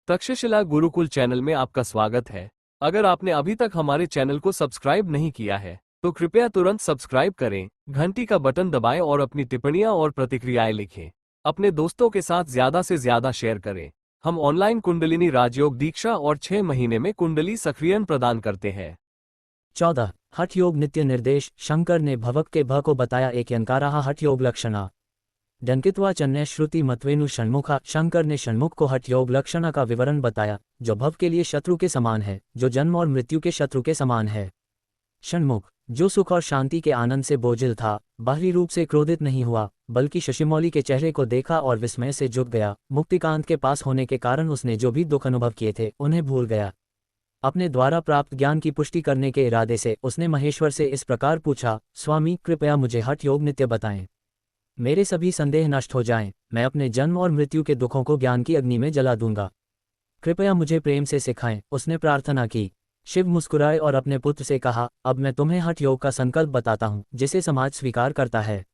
Takshashila Gurukul channel में आपका स्वागत है। अगर आपने अभी तक हमारे चैनल को सब्सक्राइब नहीं किया है तो कृपया तुरंत सब्सक्राइब करें, घंटी का बटन दबाएं और अपनी टिप्पणियां और प्रतिक्रियाएं लिखें। अपने दोस्तों के साथ ज्यादा से ज्यादा शेयर करें। हम ऑनलाइन कुंडलिनी राजयोग दीक्षा और 6 महीने में कुंडली सक्रियण प्रदान करते हैं। 14 हठ योग नित्य निर्देश। शंकर ने भवक के भ को बताया एक यंकाराहा हठ योग लक्षणा डंकित्वा चन्य श्रुति मतवेनु षण्मुखा। शंकर ने षण्मुख को हठ योग लक्षणा का विवरण बताया, जो भव के लिए शत्रु के समान है, जो जन्म और मृत्यु के शत्रु के समान है। षण्मुख जो सुख और शांति के आनंद से बोझिल था, बाहरी रूप से क्रोधित नहीं हुआ, बल्कि शशिमौली के चेहरे को देखा और विस्मय से झुक गया। मुक्तिकांत के पास होने के कारण उसने जो भी दुख अनुभव किए थे उन्हें भूल गया। अपने द्वारा प्राप्त ज्ञान की पुष्टि करने के इरादे से उसने महेश्वर से इस प्रकार पूछा, स्वामी कृपया मुझे हठ योग नित्य बताएं, मेरे सभी संदेह नष्ट हो जाएं, मैं अपने जन्म और मृत्यु के दुखों को ज्ञान की अग्नि में जला दूंगा। कृपया मुझे प्रेम से सिखाएं। उसने प्रार्थना की। शिव मुस्कुराए और अपने पुत्र से कहा, अब मैं तुम्हें हठ योग का संकल्प बताता हूं, जिसे समाज स्वीकार करता है।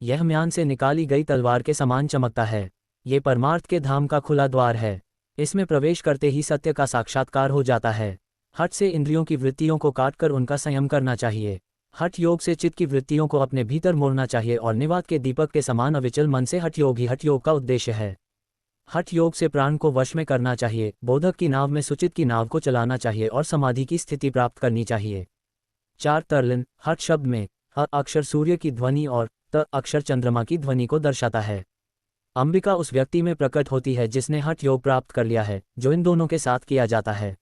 यह म्यान से निकाली गई तलवार के समान चमकता है। ये परमार्थ के धाम का खुला द्वार है। इसमें प्रवेश करते ही सत्य का साक्षात्कार हो जाता है। हठ से इंद्रियों की वृत्तियों को काटकर उनका संयम करना चाहिए। हठ योग से चित्त की वृत्तियों को अपने भीतर मोड़ना चाहिए और निवात के दीपक के समान अविचल मन से हठ योग ही हठ योग का उद्देश्य है। हठ योग से प्राण को वश में करना चाहिए, बोधक की नाव में सुचित की नाव को चलाना चाहिए और समाधि की स्थिति प्राप्त करनी चाहिए। 4 तरलिन। हठ शब्द में ह अक्षर सूर्य की ध्वनि और त अक्षर चंद्रमा की ध्वनि को दर्शाता है। अंबिका उस व्यक्ति में प्रकट होती है जिसने हठ योग प्राप्त कर लिया है, जो इन दोनों के साथ किया जाता है।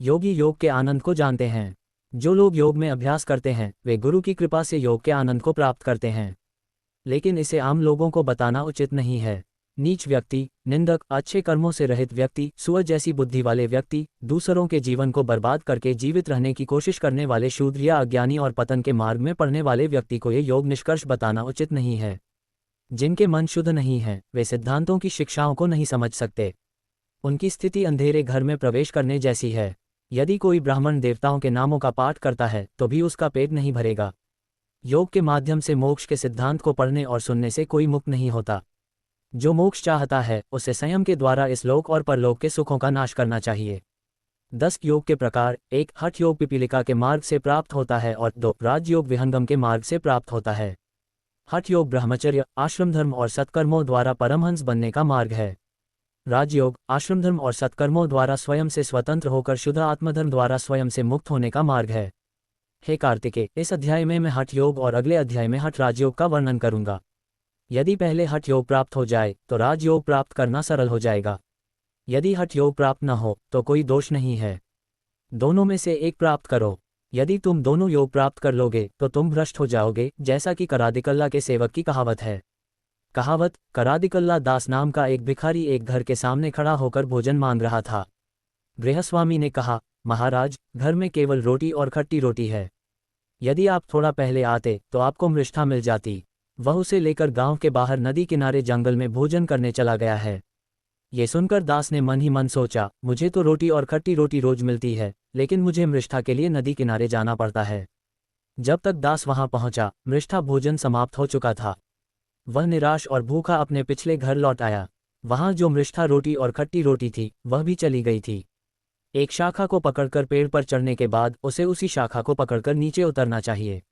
योगी योग के आनंद को जानते हैं। जो लोग योग में अभ्यास करते हैं वे गुरु की कृपा से योग के आनंद को प्राप्त करते हैं, लेकिन इसे आम लोगों को बताना उचित नहीं है। नीच व्यक्ति, निंदक, अच्छे कर्मों से रहित व्यक्ति, सुअर जैसी बुद्धि वाले व्यक्ति, दूसरों के जीवन को बर्बाद करके जीवित रहने की कोशिश करने वाले शूद्र या अज्ञानी और पतन के मार्ग में पड़ने वाले व्यक्ति को ये योग निष्कर्ष बताना उचित नहीं है। जिनके मन शुद्ध नहीं है वे सिद्धांतों की शिक्षाओं को नहीं समझ सकते। उनकी स्थिति अंधेरे घर में प्रवेश करने जैसी है। यदि कोई ब्राह्मण देवताओं के नामों का पाठ करता है तो भी उसका पेट नहीं भरेगा। योग के माध्यम से मोक्ष के सिद्धांत को पढ़ने और सुनने से कोई मुक्त नहीं होता। जो मोक्ष चाहता है उसे संयम के द्वारा इस लोक और परलोक के सुखों का नाश करना चाहिए। 10 योग के प्रकार। 1 हठ योग पिपीलिका के मार्ग से प्राप्त होता है और 2 राजयोग विहंगम के मार्ग से प्राप्त होता है। हठ योग ब्रह्मचर्य, आश्रम धर्म और सत्कर्मों द्वारा परमहंस बनने का मार्ग है। राजयोग आश्रम धर्म और सत्कर्मों द्वारा स्वयं से स्वतंत्र होकर शुद्ध आत्मधर्म द्वारा स्वयं से मुक्त होने का मार्ग है। हे कार्तिकेय, इस अध्याय में मैं हठ योग और अगले अध्याय में हठ राजयोग का वर्णन करूंगा। यदि पहले हठ योग प्राप्त हो जाए तो राजयोग प्राप्त करना सरल हो जाएगा। यदि हठ योग प्राप्त न हो तो कोई दोष नहीं है। दोनों में से एक प्राप्त करो। यदि तुम दोनों योग प्राप्त कर लोगे तो तुम भ्रष्ट हो जाओगे, जैसा कि करादिकल्ला के सेवक की कहावत है। कहावत। करादिकल्ला दास नाम का एक भिखारी एक घर के सामने खड़ा होकर भोजन मांग रहा था। गृहस्वामी ने कहा, महाराज, घर में केवल रोटी और खट्टी रोटी है। यदि आप थोड़ा पहले आते तो आपको मृष्ठा मिल जाती। वह उसे लेकर गांव के बाहर नदी किनारे जंगल में भोजन करने चला गया है। ये सुनकर दास ने मन ही मन सोचा, मुझे तो रोटी और खट्टी रोटी रोज मिलती है, लेकिन मुझे मृष्ठा के लिए नदी किनारे जाना पड़ता है। जब तक दास वहां पहुंचा, मृष्ठा भोजन समाप्त हो चुका था। वह निराश और भूखा अपने पिछले घर लौट आया। वहां जो मृष्ठा रोटी और खट्टी रोटी थी वह भी चली गई थी। एक शाखा को पकड़कर पेड़ पर चढ़ने के बाद उसे उसी शाखा को पकड़कर नीचे उतरना चाहिए।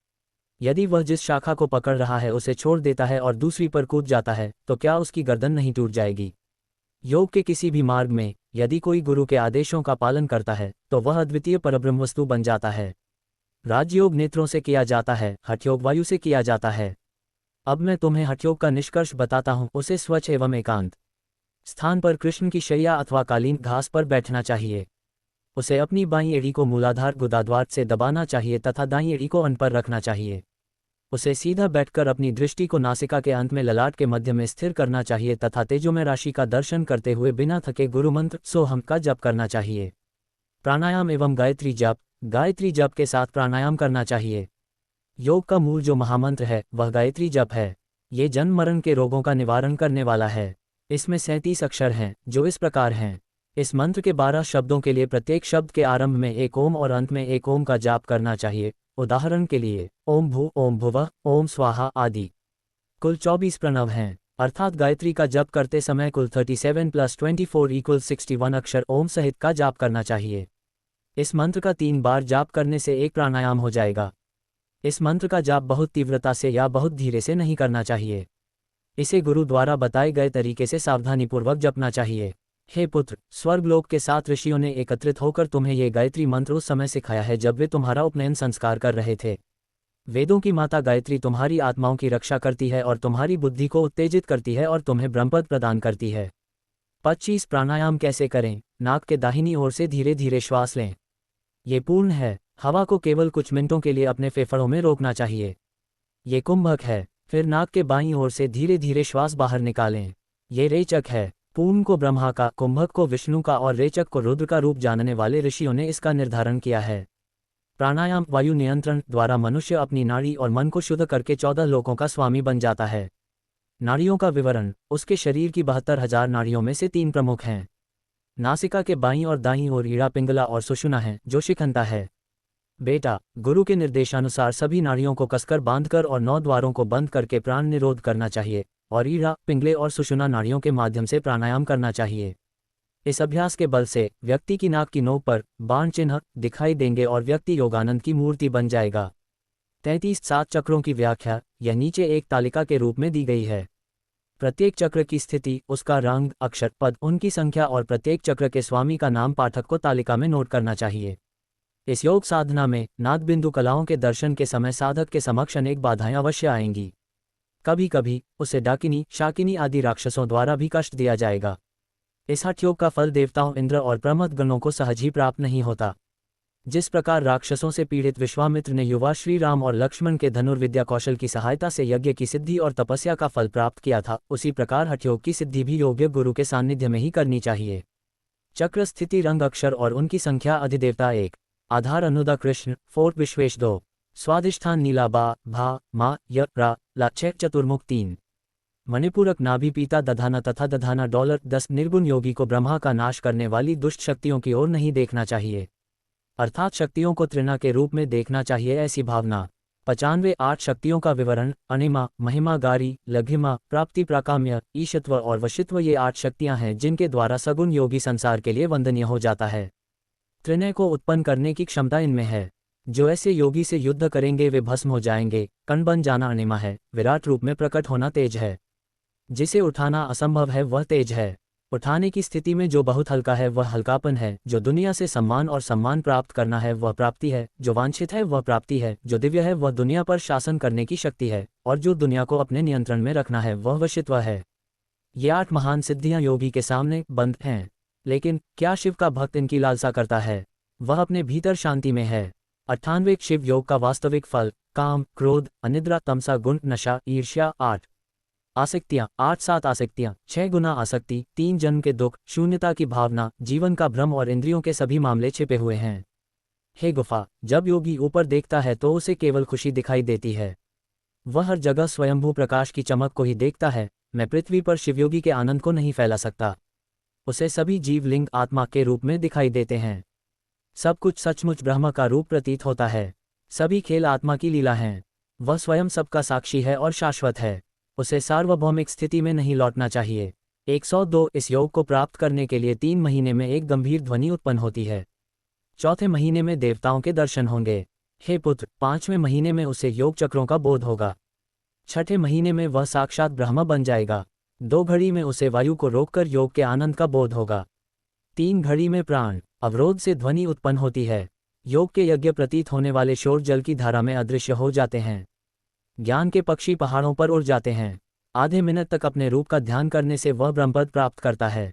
यदि वह जिस शाखा को पकड़ रहा है उसे छोड़ देता है और दूसरी पर कूद जाता है तो क्या उसकी गर्दन नहीं टूट जाएगी? योग के किसी भी मार्ग में यदि कोई गुरु के आदेशों का पालन करता है तो वह अद्वितीय परब्रह्म वस्तु बन जाता है। राजयोग नेत्रों से किया जाता है, हठ योग वायु से किया जाता है। अब मैं तुम्हें हठ योग का निष्कर्ष बताता हूँ। उसे स्वच्छ एवं एकांत स्थान पर कृष्ण की शैया अथवा कालीन घास पर बैठना चाहिए। उसे अपनी बाईं एड़ी को मूलाधार गुदाद्वार से दबाना चाहिए तथा दाईं एड़ी को अन्न पर रखना चाहिए। उसे सीधा बैठकर अपनी दृष्टि को नासिका के अंत में ललाट के मध्य में स्थिर करना चाहिए तथा तेजोमय राशि का दर्शन करते हुए बिना थके गुरु मंत्र सोहम का जप करना चाहिए। प्राणायाम एवं गायत्री जप के साथ प्राणायाम करना चाहिए। योग का मूल जो महामंत्र है वह गायत्री जप है। ये जन्म मरण के रोगों का निवारण करने वाला है। इसमें 37 अक्षर हैं, जो इस प्रकार हैं। इस मंत्र के 12 शब्दों के लिए प्रत्येक शब्द के आरंभ में एक ओम और अंत में एक ओम का जाप करना चाहिए। उदाहरण के लिए ओम भू, ओम भुवः, ओम स्वाहा आदि। कुल 24 प्रणव हैं, अर्थात गायत्री का जप करते समय कुल 37 + 24 = 61 अक्षर ओम सहित का जाप करना चाहिए। इस मंत्र का 3 बार जाप करने से एक प्राणायाम हो जाएगा। इस मंत्र का जाप बहुत तीव्रता से या बहुत धीरे से नहीं करना चाहिए। इसे गुरु द्वारा बताए गए तरीके से सावधानीपूर्वक जपना चाहिए। हे पुत्र, स्वर्गलोक के 7 ऋषियों ने एकत्रित होकर तुम्हें ये गायत्री मंत्र उस समय सिखाया है जब वे तुम्हारा उपनयन संस्कार कर रहे थे। वेदों की माता गायत्री तुम्हारी आत्माओं की रक्षा करती है और तुम्हारी बुद्धि को उत्तेजित करती है और तुम्हें ब्रह्मपद प्रदान करती है। 25 प्राणायाम कैसे करें? नाक के दाहिनी ओर से धीरे धीरे श्वास लें। ये पूर्ण है। हवा को केवल कुछ मिनटों के लिए अपने फेफड़ों में रोकना चाहिए। ये कुंभक है। फिर नाक के बाईं ओर से धीरे धीरे श्वास बाहर निकालें। ये रेचक है। पूर्ण को ब्रह्मा का, कुंभक को विष्णु का और रेचक को रुद्र का रूप जानने वाले ऋषियों ने इसका निर्धारण किया है। प्राणायाम वायु नियंत्रण द्वारा मनुष्य अपनी नाड़ी और मन को शुद्ध करके 14 लोकों का स्वामी बन जाता है। नाड़ियों का विवरण। उसके शरीर की 72,000 नाड़ियों में से 3 प्रमुख हैं। नासिका के बाईं और दाईं ओर ईड़ा, पिंगला और सुषुम्ना है, जो शिखंता है। बेटा, गुरु के निर्देशानुसार सभी नाड़ियों को कसकर बांधकर और 9 द्वारों को बंद करके प्राण निरोध करना चाहिए और ईड़ा, पिंगले और सुषुम्ना नाड़ियों के माध्यम से प्राणायाम करना चाहिए। इस अभ्यास के बल से व्यक्ति की नाक की नोक पर बाण चिन्ह दिखाई देंगे और व्यक्ति योगानंद की मूर्ति बन जाएगा। 33 7 चक्रों की व्याख्या यह नीचे एक तालिका के रूप में दी गई है। प्रत्येक चक्र की स्थिति, उसका रंग, अक्षर, पद, उनकी संख्या और प्रत्येक चक्र के स्वामी का नाम पाठक को तालिका में नोट करना चाहिए। इस योग साधना में नाद बिंदु कलाओं के दर्शन के समय साधक के समक्ष अनेक बाधाएं अवश्य आएंगी। कभी कभी उसे डाकिनी, शाकिनी आदि राक्षसों द्वारा भी कष्ट दिया जाएगा। इस हठ योग का फल देवताओं, इंद्र और प्रमथ गणों को सहज ही प्राप्त नहीं होता। जिस प्रकार राक्षसों से पीड़ित विश्वामित्र ने युवा श्री राम और लक्ष्मण के धनुर्विद्या कौशल की सहायता से यज्ञ की सिद्धि और तपस्या का फल प्राप्त किया था, उसी प्रकार हठयोग की सिद्धि भी योग्य गुरु के सानिध्य में ही करनी चाहिए। चक्र, स्थिति, रंग, अक्षर और उनकी संख्या। अधिदेवता 1, आधार अनुदा कृष्ण, फोर्ट विश्वेश 2, स्वादिष्ठान नीला बा, भा, मा, य, रा, ला, 6 चतुर्मुख 3, मणिपूरक नाभि पीता दधाना तथा दधाना डॉलर 10। निर्गुण योगी को ब्रह्मा का नाश करने वाली दुष्ट शक्तियों की ओर नहीं देखना चाहिए, अर्थात शक्तियों को त्रिना के रूप में देखना चाहिए, ऐसी भावना। 95 8 शक्तियों का विवरण। अणिमा, महिमा, गारी, लघिमा, प्राप्ति, प्राकाम्य, ईशत्व और वशित्व ये 8 शक्तियां हैं जिनके द्वारा सगुण योगी संसार के लिए वंदनीय हो जाता है। त्रिनय को उत्पन्न करने की क्षमता इनमें है। जो ऐसे योगी से युद्ध करेंगे वे भस्म हो जाएंगे। कण बन जाना अणिमा है, विराट रूप में प्रकट होना तेज है। जिसे उठाना असंभव है वह तेज है। उठाने की स्थिति में जो बहुत हल्का है वह हल्कापन है। जो दुनिया से सम्मान और सम्मान प्राप्त करना है वह प्राप्ति है। जो वांछित है वह प्राप्ति है। जो दिव्य है वह दुनिया पर शासन करने की शक्ति है और जो दुनिया को अपने नियंत्रण में रखना है वह वशित्व है। ये 8 महान सिद्धियां योगी के सामने बंद हैं। लेकिन क्या शिव का भक्त इनकी लालसा करता है? वह अपने भीतर शांति में है। 98 शिव योग का वास्तविक फल। काम, क्रोध, अनिद्रा, तमसा गुण, नशा, ईर्ष्या। 8 आसक्तियां। 8 7 आसक्तियां। 6 गुना आसक्ति, 3 जन्म के दुख, शून्यता की भावना, जीवन का भ्रम और इंद्रियों के सभी मामले छिपे हुए हैं। हे गुफा, जब योगी ऊपर देखता है तो उसे केवल खुशी दिखाई देती है। वह हर जगह स्वयंभू प्रकाश की चमक को ही देखता है। मैं पृथ्वी पर शिवयोगी के आनंद को नहीं फैला सकता। उसे सभी जीव लिंग आत्मा के रूप में दिखाई देते हैं। सब कुछ सचमुच ब्रह्म का रूप प्रतीत होता है। सभी खेल आत्मा की लीला हैं। वह स्वयं सबका साक्षी है और शाश्वत है। उसे सार्वभौमिक स्थिति में नहीं लौटना चाहिए। 102 इस योग को प्राप्त करने के लिए 3 महीने में एक गंभीर ध्वनि उत्पन्न होती है। चौथे महीने में देवताओं के दर्शन होंगे। हे पुत्र, 5वें महीने में उसे योग चक्रों का बोध होगा। 6ठे महीने में वह साक्षात ब्रह्म बन जाएगा। 2 घड़ी में उसे वायु को रोककर योग के आनंद का बोध होगा। 3 घड़ी में प्राण अवरोध से ध्वनि उत्पन्न होती है। योग के यज्ञ प्रतीत होने वाले शोर जल की धारा में अदृश्य हो जाते हैं। ज्ञान के पक्षी पहाड़ों पर उड़ जाते हैं। आधे मिनट तक अपने रूप का ध्यान करने से वह ब्रह्मपद प्राप्त करता है।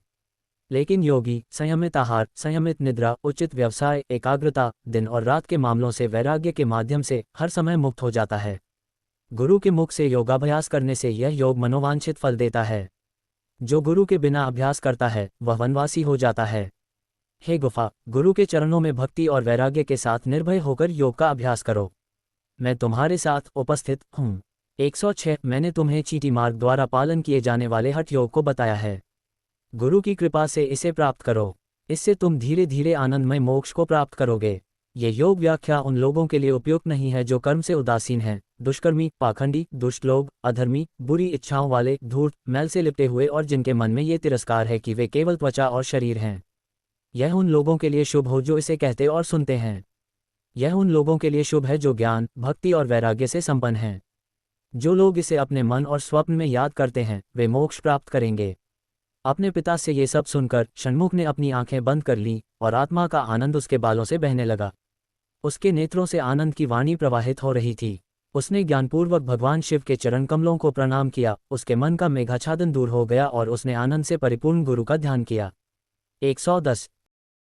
लेकिन योगी संयमित आहार, संयमित निद्रा, उचित व्यवसाय, एकाग्रता, दिन और रात के मामलों से वैराग्य के माध्यम से हर समय मुक्त हो जाता है। गुरु के मुख से योगाभ्यास करने से यह योग मनोवांछित फल देता है। जो गुरु के बिना अभ्यास करता है वह वनवासी हो जाता है। हे गुफा, गुरु के चरणों में भक्ति और वैराग्य के साथ निर्भय होकर योग का अभ्यास करो। मैं तुम्हारे साथ उपस्थित हूँ। 106 मैंने तुम्हें चीटी मार्ग द्वारा पालन किए जाने वाले हठ योग को बताया है। गुरु की कृपा से इसे प्राप्त करो। इससे तुम धीरे धीरे आनंदमय मोक्ष को प्राप्त करोगे। ये योग व्याख्या उन लोगों के लिए उपयुक्त नहीं है जो कर्म से उदासीन हैं, दुष्कर्मी, पाखंडी, दुष्ट लोग, अधर्मी, बुरी इच्छाओं वाले, धूर्त, मैल से लिपटे हुए और जिनके मन में ये तिरस्कार है कि वे केवल त्वचा और शरीर हैं। यह उन लोगों के लिए शुभ हो जो इसे कहते और सुनते हैं। यह उन लोगों के लिए शुभ है जो ज्ञान, भक्ति और वैराग्य से संपन्न हैं। जो लोग इसे अपने मन और स्वप्न में याद करते हैं वे मोक्ष प्राप्त करेंगे। अपने पिता से ये सब सुनकर षण्मुख ने अपनी आंखें बंद कर लीं और आत्मा का आनंद उसके बालों से बहने लगा। उसके नेत्रों से आनंद की वाणी प्रवाहित हो रही थी। उसने ज्ञानपूर्वक भगवान शिव के चरण कमलों को प्रणाम किया। उसके मन का मेघाच्छादन दूर हो गया और उसने आनंद से परिपूर्ण गुरु का ध्यान किया। 110